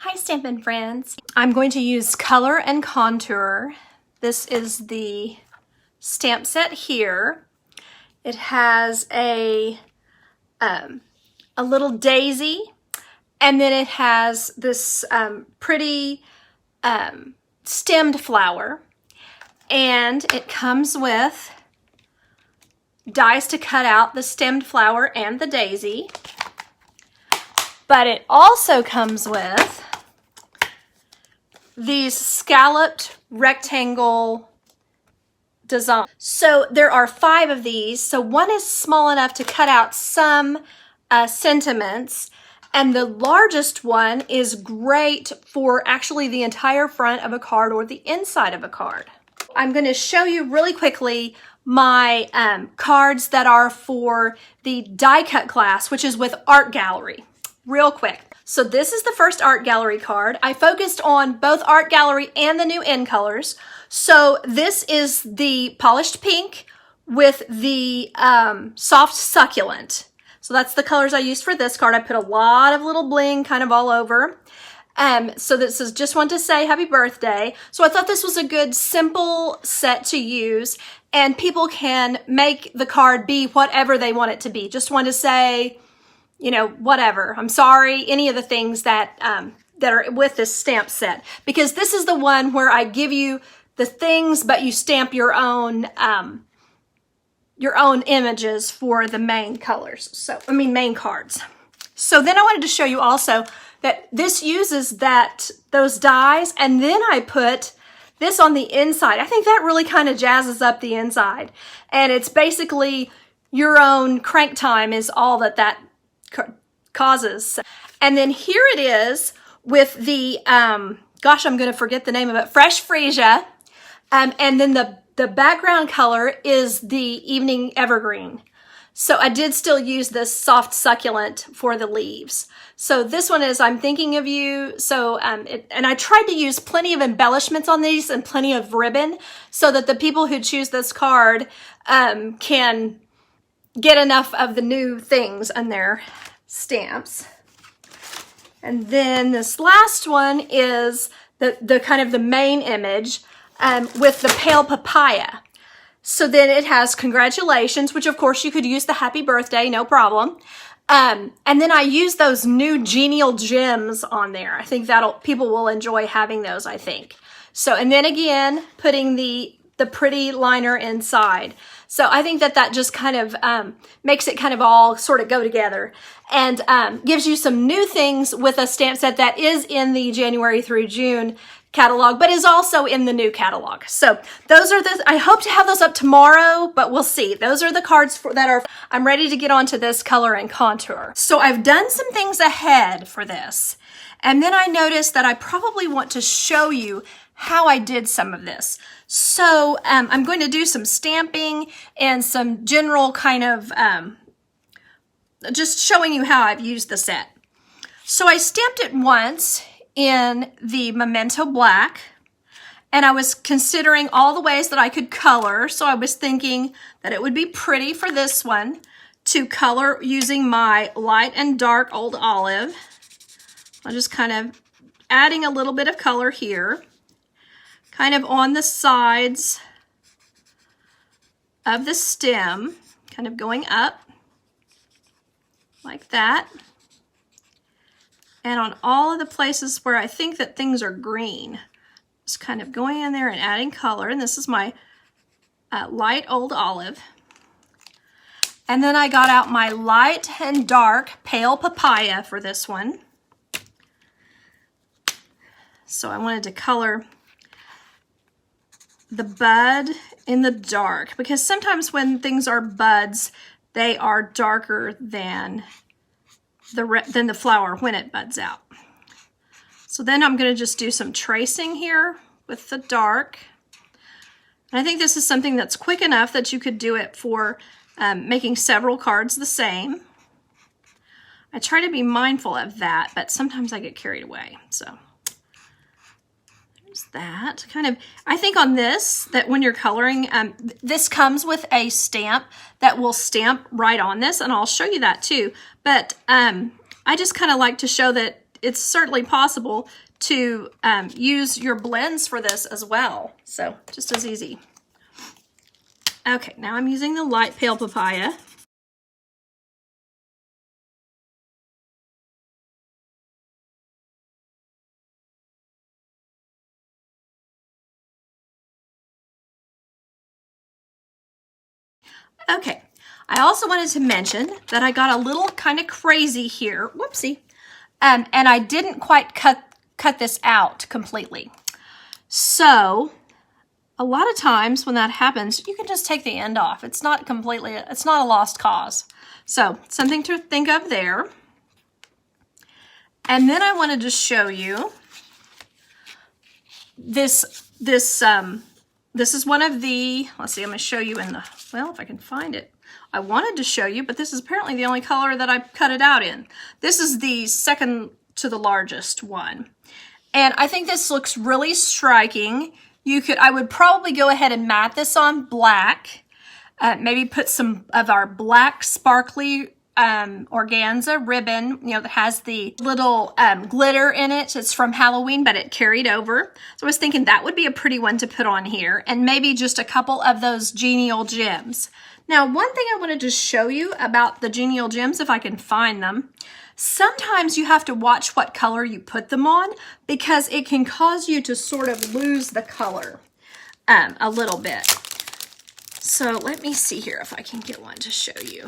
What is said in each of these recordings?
Hi Stampin' friends. I'm going to use color and contour. This is the stamp set here. It has a little daisy, and then it has this pretty stemmed flower, and it comes with dies to cut out the stemmed flower and the daisy. But it also comes with these scalloped rectangle designs. So there are 5 of these. So one is small enough to cut out some sentiments, and the largest one is great for actually the entire front of a card or the inside of a card. I'm going to show you really quickly my cards that are for the die cut class, which is with Art Gallery. Real quick. So this is the first Art Gallery card. I focused on both Art Gallery and the new in colors. So this is the polished pink with the soft succulent. So that's the colors I used for this card. I put a lot of little bling kind of all over. So this is just want to say happy birthday. So I thought this was a good simple set to use, and people can make the card be whatever they want it to be. Just want to say, you know, whatever. I'm sorry, any of the things that that are with this stamp set, because this is the one where I give you the things, but you stamp your own images for the main colors. So, I mean, main cards. So then I wanted to show you also that this uses those dies, and then I put this on the inside. I think that really kind of jazzes up the inside, and it's basically your own crank time is all that causes. And then here it is with the gosh, I'm gonna forget the name of it, Fresh Freesia, and then the background color is the Evening Evergreen. So I did still use this soft succulent for the leaves. So this one is I'm Thinking of You. So and I tried to use plenty of embellishments on these and plenty of ribbon so that the people who choose this card can get enough of the new things on their stamps. And then this last one is the kind of the main image with the pale papaya. So then it has congratulations, which of course you could use the happy birthday, no problem. And then I use those new genial gems on there. I think people will enjoy having those, I think. So, and then again, putting the pretty liner inside. So I think that just kind of makes it kind of all sort of go together, and gives you some new things with a stamp set that is in the January through June catalog, but is also in the new catalog. So those are I hope to have those up tomorrow, but we'll see. Those are the cards I'm ready to get onto this color and contour. So I've done some things ahead for this, and then I noticed that I probably want to show you how I did some of this. So I'm going to do some stamping and some general kind of just showing you how I've used the set. So I stamped it once in the Memento Black, and I was considering all the ways that I could color. So I was thinking that it would be pretty for this one to color using my light and dark Old Olive. I'm just kind of adding a little bit of color here, kind of on the sides of the stem, kind of going up like that. And on all of the places where I think that things are green, just kind of going in there and adding color. And this is my light Old Olive. And then I got out my light and dark Pale Papaya for this one. So I wanted to color the bud in the dark, because sometimes when things are buds, they are darker than the flower when it buds out. So then I'm going to just do some tracing here with the dark. And I think this is something that's quick enough that you could do it for making several cards the same. I try to be mindful of that, but sometimes I get carried away. So there's that. Kind of, I think on this, that when you're coloring, this comes with a stamp that will stamp right on this, and I'll show you that too. But I just kind of like to show that it's certainly possible to use your blends for this as well. So just as easy. Okay, now I'm using the light pale papaya. Okay, I also wanted to mention that I got a little kind of crazy here. Whoopsie. And I didn't quite cut this out completely. So a lot of times when that happens, you can just take the end off. It's not a lost cause. So something to think of there. And then I wanted to show you this is one of the, let's see, I'm going to show you in the, well, if I can find it. I wanted to show you, but this is apparently the only color that I cut it out in. This is the second to the largest one. And I think this looks really striking. I would probably go ahead and mat this on black. Maybe put some of our black sparkly organza ribbon, that has the little glitter in it. It's from Halloween, but it carried over. So I was thinking that would be a pretty one to put on here, and maybe just a couple of those genial gems. Now, one thing I wanted to show you about the genial gems, if I can find them, sometimes you have to watch what color you put them on, because it can cause you to sort of lose the color a little bit. So let me see here if I can get one to show you.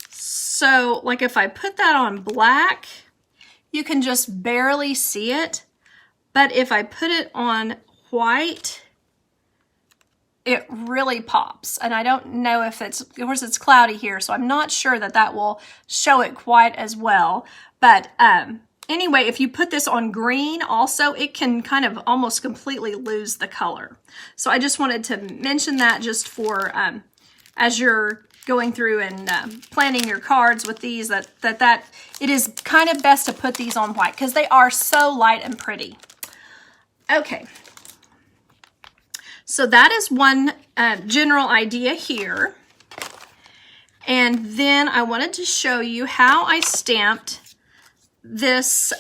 So, like if I put that on black, you can just barely see it. But if I put it on white, it really pops. And I don't know if of course it's cloudy here, so I'm not sure that will show it quite as well. But anyway, if you put this on green also, it can kind of almost completely lose the color. So I just wanted to mention that just for as you're going through and planning your cards with these, that it is kind of best to put these on white because they are so light and pretty. Okay, so that is one general idea here. And then I wanted to show you how I stamped this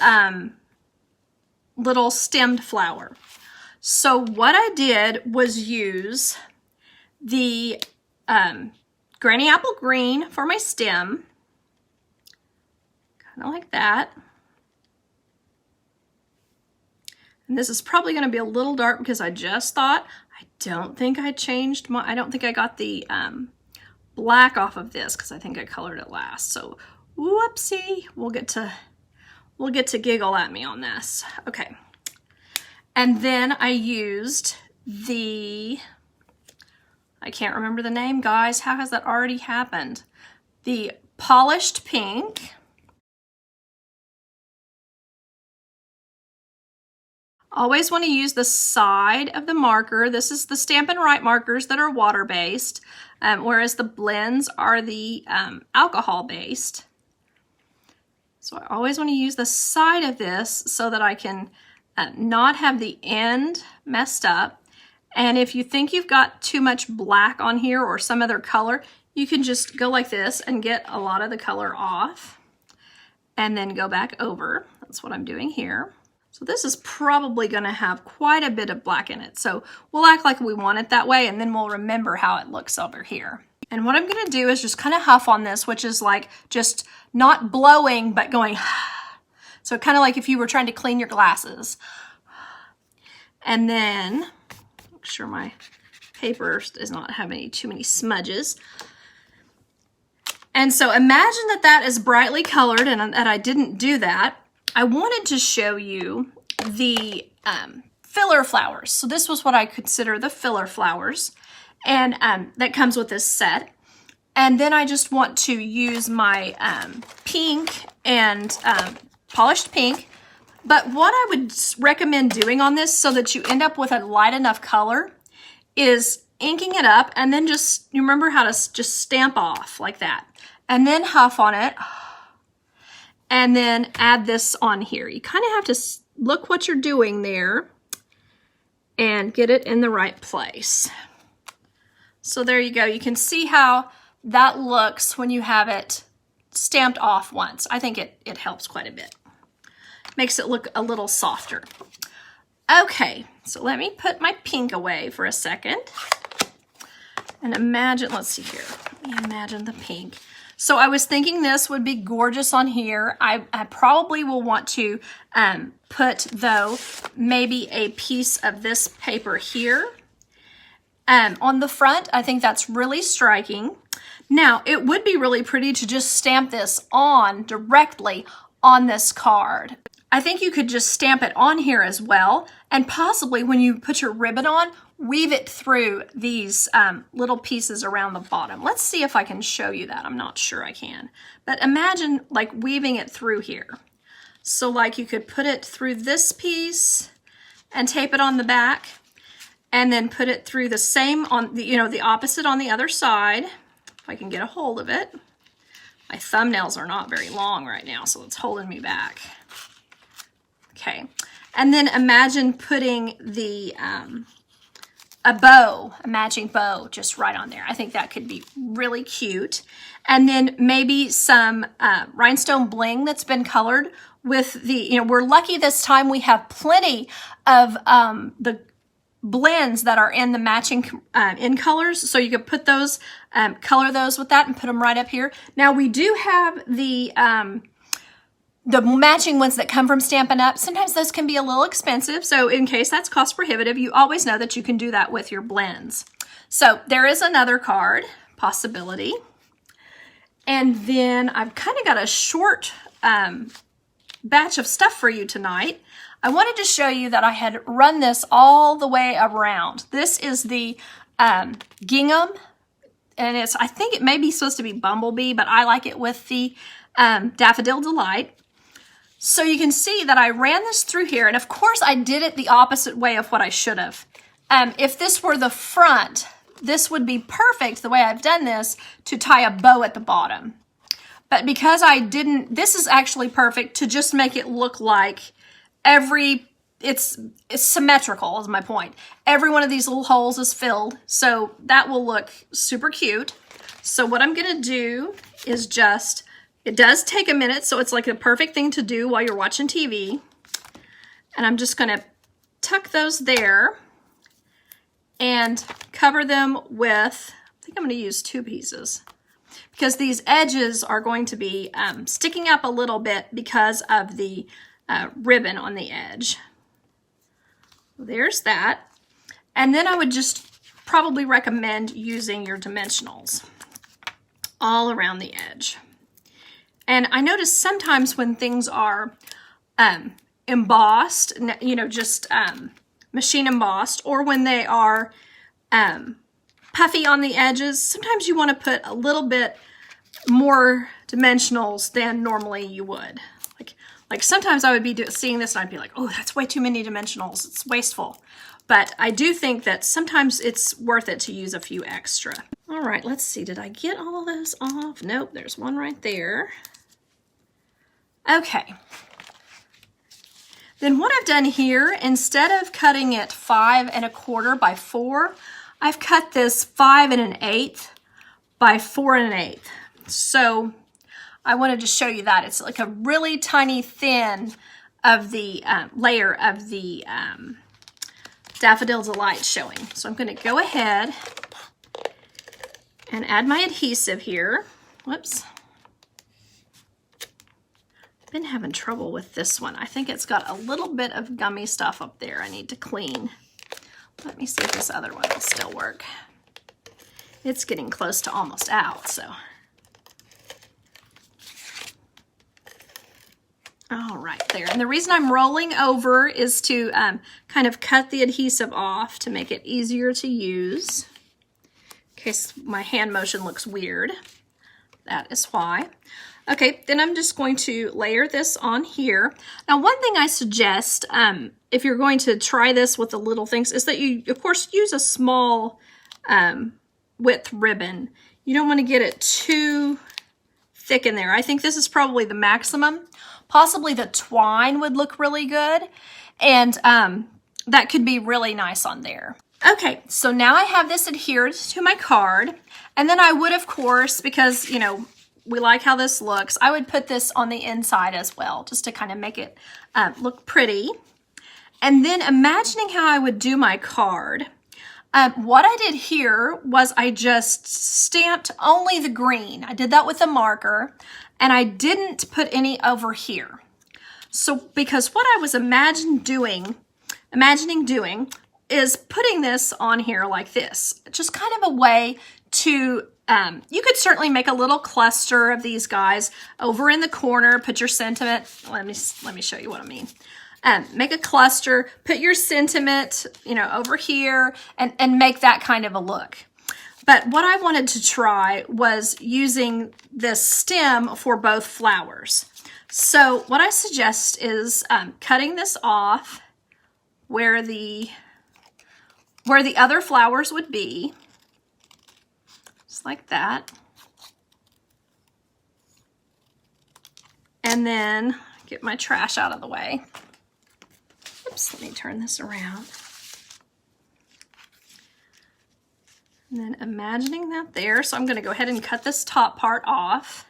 little stemmed flower. So what I did was use the Granny Apple Green for my stem, kind of like that. And this is probably going to be a little dark because I just thought, I don't think I got the black off of this because I think I colored it last. So whoopsie, we'll get to giggle at me on this. Okay. And then I used I can't remember the name, guys. How has that already happened? The polished pink. Always want to use the side of the marker. This is the Stampin' Right markers that are water-based, whereas the blends are the alcohol-based. So I always want to use the side of this so that I can not have the end messed up. And if you think you've got too much black on here or some other color, you can just go like this and get a lot of the color off and then go back over. That's what I'm doing here. So this is probably going to have quite a bit of black in it. So we'll act like we want it that way, and then we'll remember how it looks over here. And what I'm going to do is just kind of huff on this, which is like just not blowing, but going, so kind of like if you were trying to clean your glasses. And then make sure my paper does not have too many smudges. And so imagine that is brightly colored, and I didn't do that. I wanted to show you the filler flowers. So this was what I consider the filler flowers, and that comes with this set. And then I just want to use my pink and polished pink. But what I would recommend doing on this so that you end up with a light enough color is inking it up, and then just, you remember how to just stamp off like that. And then huff on it. And then add this on here. You kind of have to look what you're doing there and get it in the right place. So there you go. You can see how that looks when you have it stamped off once. I think it helps quite a bit. Makes it look a little softer. Okay, so let me put my pink away for a second. And imagine, let's see here. Let me imagine the pink. So I was thinking this would be gorgeous on here. I probably will want to put, though, maybe a piece of this paper here on the front. I think that's really striking. Now, it would be really pretty to just stamp this on directly on this card. I think you could just stamp it on here as well, and possibly when you put your ribbon on, weave it through these little pieces around the bottom. Let's see if I can show you that. I'm not sure I can. But imagine like weaving it through here. So like you could put it through this piece and tape it on the back, and then put it through the same on the, the opposite on the other side. If I can get a hold of it. My thumbnails are not very long right now, so it's holding me back. Okay, and then imagine putting the a bow, a matching bow, just right on there. I think that could be really cute. And then maybe some rhinestone bling that's been colored with the, we're lucky this time we have plenty of the blends that are in the matching in colors. So you could put those, color those with that and put them right up here. Now we do have the matching ones that come from Stampin' Up. Sometimes those can be a little expensive. So in case that's cost prohibitive, you always know that you can do that with your blends. So there is another card possibility. And then I've kind of got a short batch of stuff for you tonight. I wanted to show you that I had run this all the way around. This is the gingham, and I think it may be supposed to be Bumblebee, but I like it with the Daffodil Delight. So you can see that I ran this through here, and of course I did it the opposite way of what I should have. If this were the front, this would be perfect, the way I've done this, to tie a bow at the bottom. But because I didn't, this is actually perfect to just make it look like it's symmetrical is my point. Every one of these little holes is filled, so that will look super cute. So what I'm gonna do is just, it does take a minute, so it's like a perfect thing to do while you're watching TV. And I'm just gonna tuck those there and cover them with, I think I'm gonna use 2 pieces, because these edges are going to be sticking up a little bit because of the ribbon on the edge. There's that. And then I would just probably recommend using your dimensionals all around the edge. And I notice sometimes when things are embossed, just machine embossed, or when they are puffy on the edges, sometimes you want to put a little bit more dimensionals than normally you would. Like sometimes I would be seeing this and I'd be like, oh, that's way too many dimensionals. It's wasteful. But I do think that sometimes it's worth it to use a few extra. All right, let's see. Did I get all of those off? Nope, there's one right there. Okay. Then what I've done here, instead of cutting it 5 1/4 by 4, I've cut this 5 1/8 by 4 1/8. So I wanted to show you that. It's like a really tiny thin of the layer of the Daffodil Delight showing. So I'm going to go ahead and add my adhesive here. Whoops. I've been having trouble with this one. I think it's got a little bit of gummy stuff up there I need to clean. Let me see if this other one will still work. It's getting close to almost out, so. All right, there. And the reason I'm rolling over is to kind of cut the adhesive off to make it easier to use. In case my hand motion looks weird. That is why. Okay, then I'm just going to layer this on here. Now, one thing I suggest, if you're going to try this with the little things, is that you, of course, use a small width ribbon. You don't want to get it too thick in there. I think this is probably the maximum. Possibly the twine would look really good, and that could be really nice on there. Okay, so now I have this adhered to my card, and then I would, of course, because, we like how this looks. I would put this on the inside as well, just to kind of make it look pretty. And then imagining how I would do my card. What I did here was I just stamped only the green. I did that with a marker, and I didn't put any over here. So because what I was imagining doing is putting this on here like this. Just kind of a way to, you could certainly make a little cluster of these guys over in the corner, put your sentiment, let me show you what I mean. Make a cluster, put your sentiment, you know, over here, and make that kind of a look. But what I wanted to try was using this stem for both flowers. So what I suggest is cutting this off where the other flowers would be, just like that. And then get my trash out of the way. Oops, let me turn this around. And then imagining that there. So I'm going to go ahead and cut this top part off.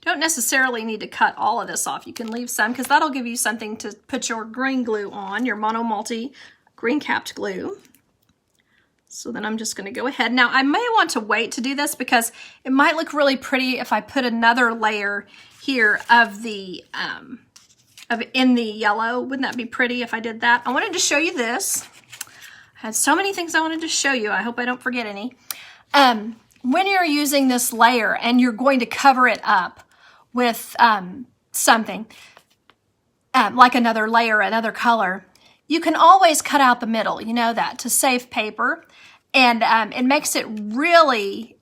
Don't necessarily need to cut all of this off. You can leave some because that'll give you something to put your green glue on, your mono multi green capped glue. So then I'm just going to go ahead. Now I may want to wait to do this because it might look really pretty if I put another layer here of the in the yellow. Wouldn't that be pretty if I did that? I wanted to show you this. I had so many things I wanted to show you. I hope I don't forget any. When you're using this layer and you're going to cover it up with something like another layer, another color, you can always cut out the middle, you know that, to save paper. And it makes it really,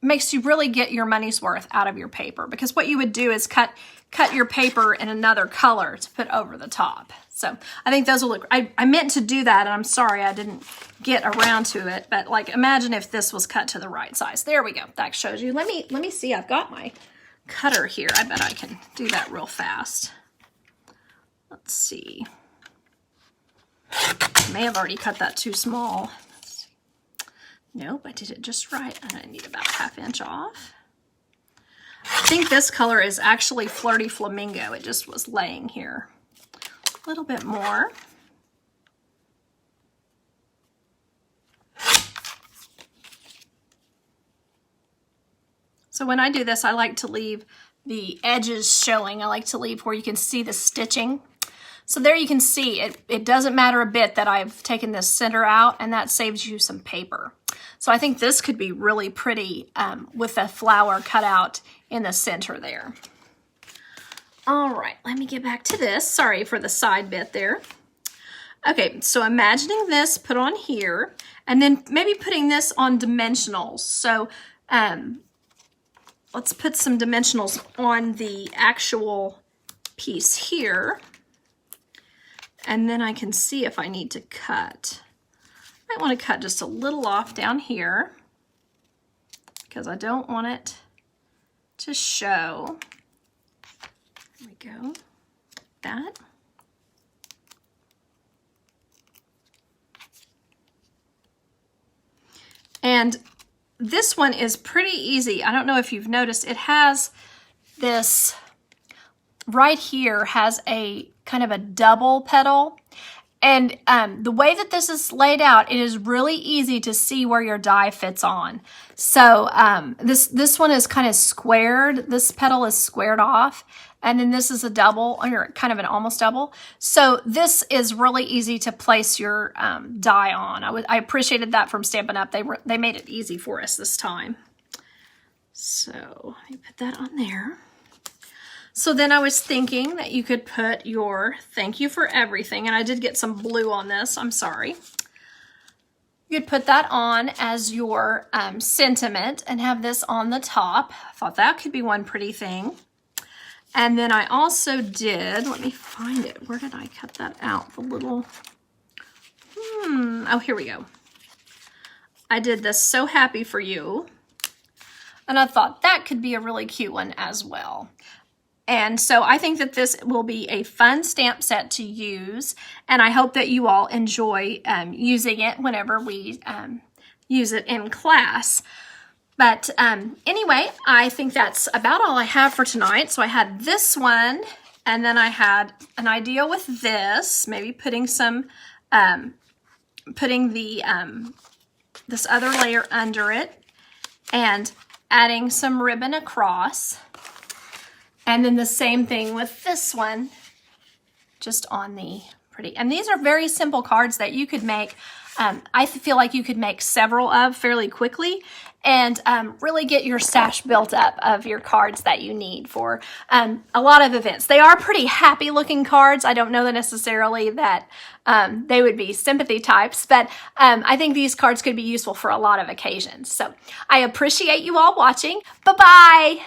makes you really get your money's worth out of your paper, because what you would do is cut your paper in another color to put over the top. So I think those will look, I meant to do that, and I'm sorry I didn't get around to it, but like imagine if this was cut to the right size. There we go. That shows you. Let me see. I've got my cutter here. I bet I can do that real fast. Let's see. I may have already cut that too small. Nope, I did it just right. And I need about 1/2 inch off. I think this color is actually Flirty Flamingo. It just was laying here. A little bit more. So when I do this, I like to leave the edges showing. I like to leave where you can see the stitching. So there you can see it doesn't matter a bit that I've taken this center out, and that saves you some paper. So I think this could be really pretty with a flower cut out in the center there. All right, let me get back to this. Sorry for the side bit there. Okay, so imagining this put on here, and then maybe putting this on dimensionals. So let's put some dimensionals on the actual piece here. And then I can see if I need to cut. I might want to cut just a little off down here because I don't want it to show. There we go. That. And this one is pretty easy. I don't know if you've noticed, it has this right here has a kind of a double petal, and the way that this is laid out, it is really easy to see where your die fits on. So this one is kind of squared. This petal is squared off, and then this is a double, or kind of an almost double. So this is really easy to place your die on. I appreciated that from Stampin' Up. They made it easy for us this time. So let me put that on there. So then I was thinking that you could put your thank you for everything, and I did get some blue on this, I'm sorry. You could put that on as your sentiment and have this on the top. I thought that could be one pretty thing. And then I also did, let me find it. Where did I cut that out? The little, oh, here we go. I did this So Happy For You. And I thought that could be a really cute one as well. And so I think that this will be a fun stamp set to use, and I hope that you all enjoy using it whenever we use it in class. But anyway, I think that's about all I have for tonight. So I had this one, and then I had an idea with this, maybe putting some, this other layer under it and adding some ribbon across. And then the same thing with this one, just on the pretty. And these are very simple cards that you could make. I feel like you could make several of fairly quickly and really get your stash built up of your cards that you need for a lot of events. They are pretty happy looking cards. I don't know that necessarily that they would be sympathy types, but I think these cards could be useful for a lot of occasions. So I appreciate you all watching. Bye-bye.